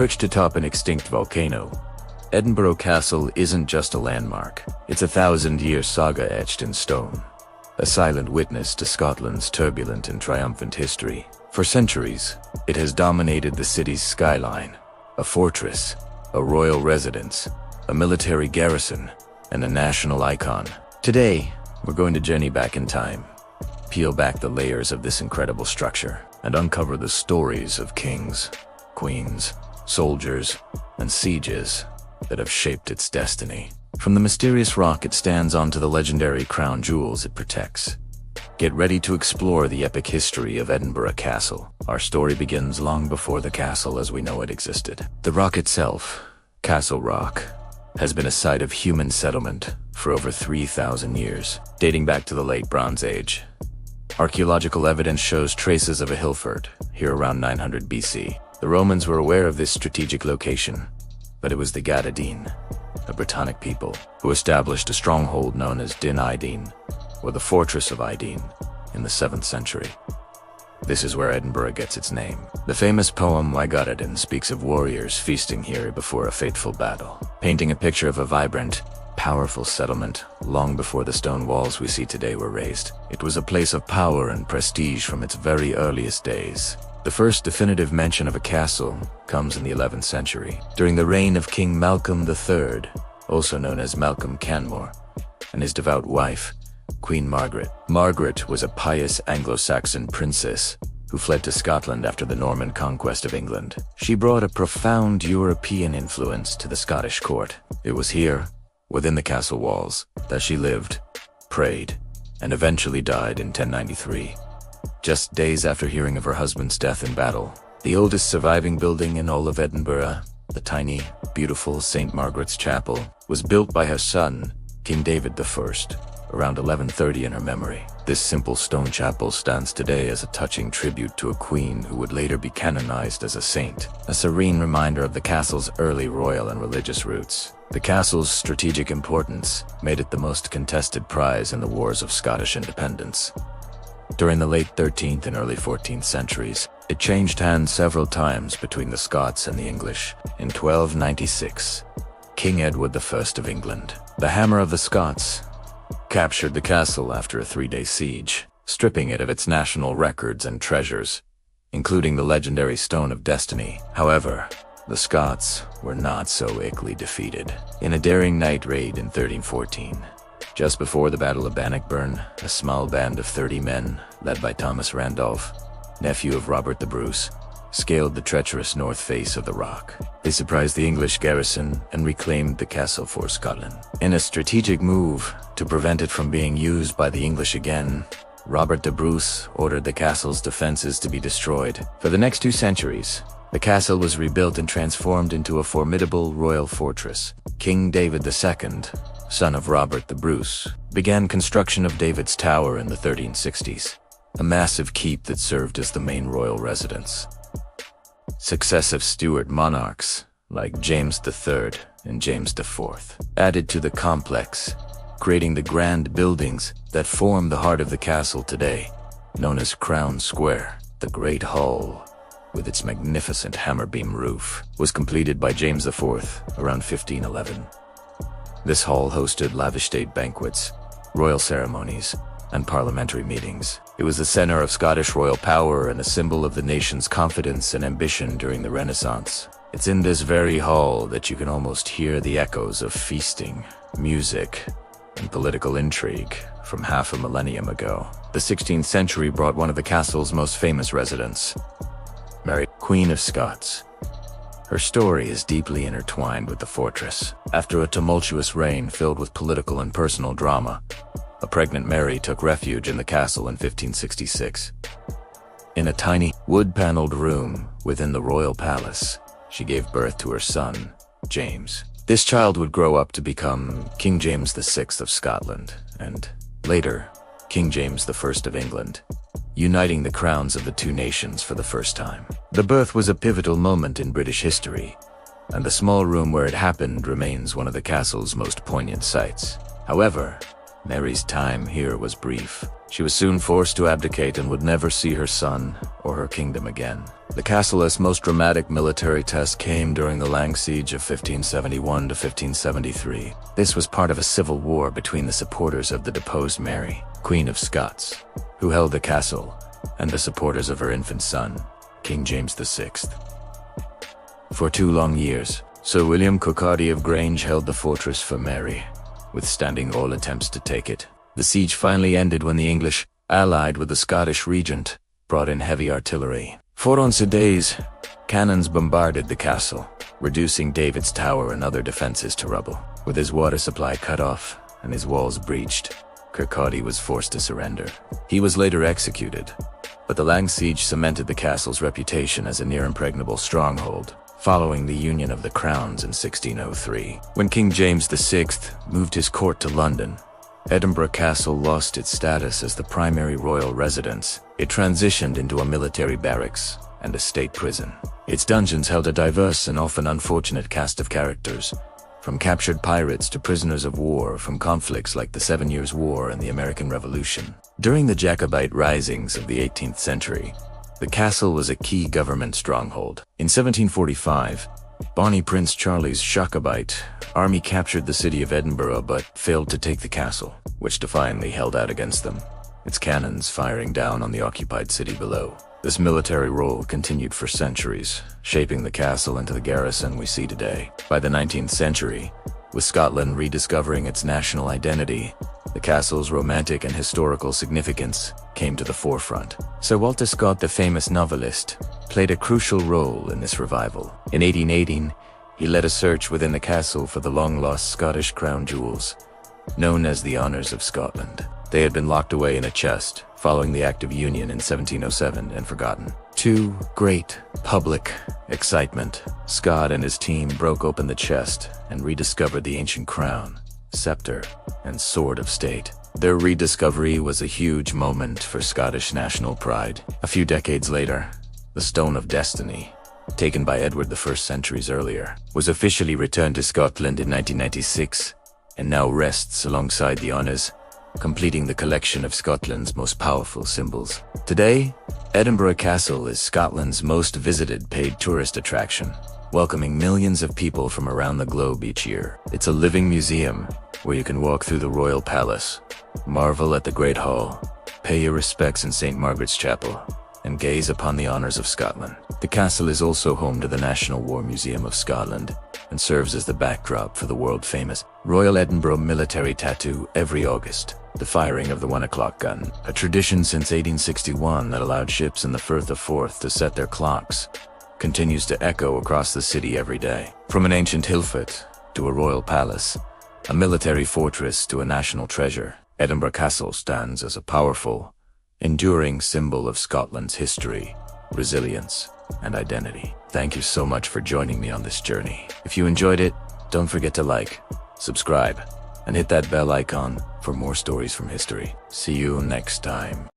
Perched atop an extinct volcano, Edinburgh Castle isn't just a landmark. It's a 1,000-year saga etched in stone, a silent witness to Scotland's turbulent and triumphant history. For centuries, it has dominated the city's skyline, a fortress, a royal residence, a military garrison, and a national icon. Today, we're going to journey back in time, peel back the layers of this incredible structure, and uncover the stories of kings, queens, soldiers, and sieges that have shaped its destiny. From the mysterious rock it stands on to the legendary crown jewels it protects. Get ready to explore the epic history of Edinburgh Castle. Our story begins long before the castle as we know it existed. The rock itself, Castle Rock, has been a site of human settlement for over 3,000 years, dating back to the late Bronze Age. Archaeological evidence shows traces of a hill fort here around 900 BC. The Romans were aware of this strategic location, but it was the Gadadin, a Brittonic people, who established a stronghold known as Din Idin, or the Fortress of Idin, in the 7th century. This is where Edinburgh gets its name. The famous poem My Gadadin speaks of warriors feasting here before a fateful battle, painting a picture of a vibrant, powerful settlement long before the stone walls we see today were raised. It was a place of power and prestige from its very earliest days. The first definitive mention of a castle comes in the 11th century, during the reign of King Malcolm III, also known as Malcolm Canmore, and his devout wife, Queen Margaret. Margaret was a pious Anglo-Saxon princess who fled to Scotland after the Norman conquest of England. She brought a profound European influence to the Scottish court. It was here, within the castle walls, that she lived, prayed, and eventually died in 1093. Just days after hearing of her husband's death in battle. The oldest surviving building in all of Edinburgh, the tiny, beautiful St. Margaret's Chapel, was built by her son, King David I, around 1130 in her memory. This simple stone chapel stands today as a touching tribute to a queen who would later be canonized as a saint, a serene reminder of the castle's early royal and religious roots. The castle's strategic importance made it the most contested prize in the wars of Scottish independence. During the late 13th and early 14th centuries, it changed hands several times between the Scots and the English. In 1296, King Edward I of England, the Hammer of the Scots, captured the castle after a 3-day siege, stripping it of its national records and treasures, including the legendary Stone of Destiny. However, the Scots were not so quickly defeated. In a daring night raid in 1314, just before the Battle of Bannockburn, a small band of 30 men, led by Thomas Randolph, nephew of Robert the Bruce, scaled the treacherous north face of the rock. They surprised the English garrison and reclaimed the castle for Scotland. In a strategic move to prevent it from being used by the English again, Robert the Bruce ordered the castle's defenses to be destroyed. For the next 2 centuries, the castle was rebuilt and transformed into a formidable royal fortress. King David II, son of Robert the Bruce, began construction of David's Tower in the 1360s, a massive keep that served as the main royal residence. Successive Stuart monarchs, like James III and James IV, added to the complex, creating the grand buildings that form the heart of the castle today, known as Crown Square. The Great Hall, with its magnificent hammer-beam roof, was completed by James IV around 1511. This hall hosted lavish state banquets, royal ceremonies, and parliamentary meetings. It was the center of Scottish royal power and a symbol of the nation's confidence and ambition during the Renaissance. It's in this very hall that you can almost hear the echoes of feasting, music, and political intrigue from half a millennium ago. The 16th century brought one of the castle's most famous residents, Mary, Queen of Scots. Her story is deeply intertwined with the fortress. After a tumultuous reign filled with political and personal drama, a pregnant Mary took refuge in the castle in 1566. In a tiny, wood-paneled room within the royal palace, she gave birth to her son, James. This child would grow up to become King James VI of Scotland, and later, King James I of England, uniting the crowns of the two nations for the first time. The birth was a pivotal moment in British history, and the small room where it happened remains one of the castle's most poignant sights. However, Mary's time here was brief. She was soon forced to abdicate and would never see her son or her kingdom again. The castle's most dramatic military test came during the Lang Siege of 1571 to 1573. This was part of a civil war between the supporters of the deposed Mary, Queen of Scots, who held the castle, and the supporters of her infant son, King James VI. For 2 long years, Sir William Kirkcaldy of Grange held the fortress for Mary, withstanding all attempts to take it. The siege finally ended when the English, allied with the Scottish regent, brought in heavy artillery. For on days, cannons bombarded the castle, reducing David's tower and other defenses to rubble. With his water supply cut off and his walls breached, Kirkcaldy was forced to surrender. He was later executed, but the Lang Siege cemented the castle's reputation as a near-impregnable stronghold, following the union of the crowns in 1603. When King James VI moved his court to London, Edinburgh Castle lost its status as the primary royal residence. It transitioned into a military barracks and a state prison. Its dungeons held a diverse and often unfortunate cast of characters, from captured pirates to prisoners of war from conflicts like the 7 Years' War and the American Revolution. During the Jacobite risings of the 18th century, the castle was a key government stronghold. In 1745, Bonnie Prince Charlie's Jacobite army captured the city of Edinburgh but failed to take the castle, which defiantly held out against them, its cannons firing down on the occupied city below. This military role continued for centuries, shaping the castle into the garrison we see today. By the 19th century, with Scotland rediscovering its national identity, the castle's romantic and historical significance came to the forefront. Sir Walter Scott, the famous novelist, played a crucial role in this revival. In 1818, he led a search within the castle for the long-lost Scottish crown jewels, known as the Honours of Scotland. They had been locked away in a chest following the Act of Union in 1707 and forgotten. To great public excitement, Scott and his team broke open the chest and rediscovered the ancient crown, scepter, and sword of state. Their rediscovery was a huge moment for Scottish national pride. A few decades later, the Stone of Destiny, taken by Edward I centuries earlier, was officially returned to Scotland in 1996 and now rests alongside the honours, completing the collection of Scotland's most powerful symbols. Today, Edinburgh Castle is Scotland's most visited paid tourist attraction, welcoming millions of people from around the globe each year. It's a living museum where you can walk through the Royal Palace, marvel at the Great Hall, pay your respects in St. Margaret's Chapel, and gaze upon the honours of Scotland. The castle is also home to the National War Museum of Scotland and serves as the backdrop for the world-famous Royal Edinburgh Military Tattoo every August. The firing of the 1 o'clock gun, a tradition since 1861 that allowed ships in the Firth of Forth to set their clocks, continues to echo across the city every day. From an ancient hill fort to a royal palace, a military fortress to a national treasure, Edinburgh Castle stands as a powerful, enduring symbol of Scotland's history, resilience, and identity. Thank you so much for joining me on this journey. If you enjoyed it, don't forget to like, subscribe, and hit that bell icon for more stories from history. See you next time.